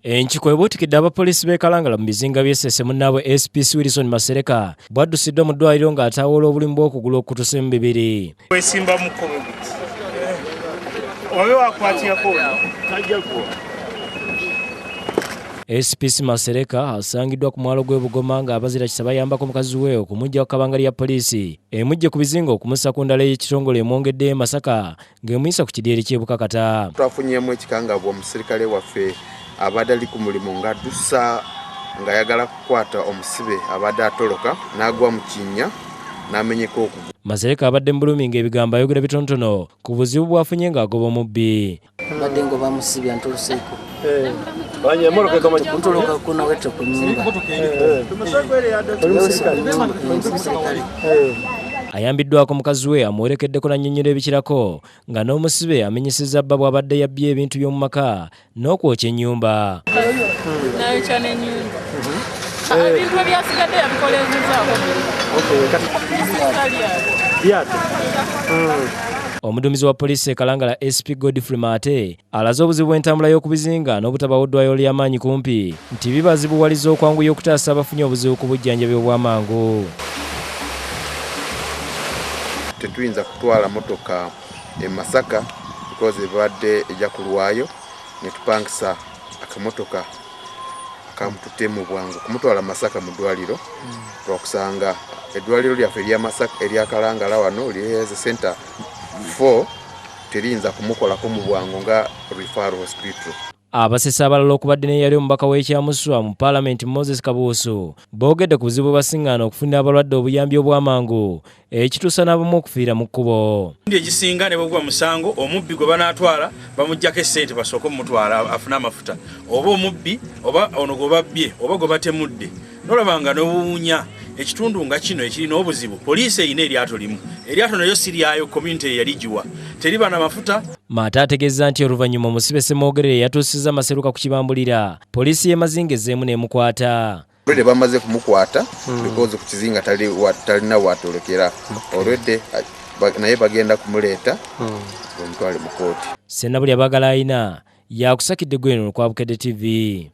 Enkiiko ebuutikidde abapoliisi b'e Kalangala mu bizinga by'Essese munnaabwe SP Wilson Masereka bwaddusiddwa mu ddwaliro ng'ataawoola obulimu bw'okugulu okutuusa mu bibiri. Wesimbamu kkobe buti. Obe wakwatiyako tajjako. SP Masereka asangiddwa ku mwalo gw'e Bugoma ng'abazira kisa bayambako mukazi we okumujja ku kabanga lya poliisi emujje ku bizinga okumussa ku ndala y'ekitongole emwongedde e Masaka ng'emuyisa ku kidyeri ky'e Bukakata. Twafunyeemu ekikangabwa omuserikale waffe abadde ali ku mulimu ng'addusa ng'ayagala kukwata omusibe abadde atoloka n'agwa mu kinnya n'amenyeka okugulu. Masereka abadde mu bulumi ng'ebigambo ayogera bitonotono ku buzibu bwafunye ng'agoba omubbi. Badde ngoba musibya ntoluseeko. Banye moroka kama kuntoloka kuna wete ku nyumba. Ayambiddwako mukazi we amuwerekeddeko na nnyonnyola ebikirako nga n'omusibe amenyesezza bba bw'abadde yabbye ebintu by'omu maka n'okwokya ennyumba. N'ayokya n'ennyumba. Ebintu ebyasigadde yabikoleezezzaako. Omuduumizi wa poliisi e Kalangala SP Godfrey Mate alaze obuzibu bw'entambula y'okubizinga n'obutabawo ddwaliro ly'amaanyi kumpi nti bibazibuwaliza okwanguya okutaasa abafunye obuzibu ku bujjanjabi obw'amangu. Tetuyinza kutwala motoka e Masaka because ebadde ejja kulwayo ne tupangisa akamotoka kamututemu bwangu kumutwala Masaka mu ddwaliro lwakusanga eddwaliro lyaffe erya Masaka erya Kalangala wano lyeze center 4 teriyinza kumukolako mu bwangu nga referral hospital. Abasese abalala okubadde n'eyali omubaka w'ekyamuswa mu Paalamenti Moses Kabuusu boogedde ku buzibu bw'abasiŋŋaana okufunira abalwadde obuyambi obw'amangu ekituusa n'abamu okufiira mu kkubo. Egisinga ne bwegwa musango omubbi gwe banaatwala bamuggyako essente basooke omutwala afune amafuta oba omubbi oba ono gwe babbye oba gwe batemudde n'olabanga n'obuwunya ekitundu nga kino ekirina obuzibu poliisi erina eryato limu eryato nayo siryayo community yaligiwa teriba na mafuta. Mata ategeeza nti oluvannyuma omusibe Ssemwogerere yatuusizza Maseruka ku kibambulira poliisi y'e Mazinga ezzeemu n'emukwata. Olwedde bamaze kumukwata because ku kizinga talina watolekera olwedde naye bagenda kumuleeta omutwale mu kooti. Ssennabulya Baagala ayina yakusakidde gweno kwa Bukedde TV.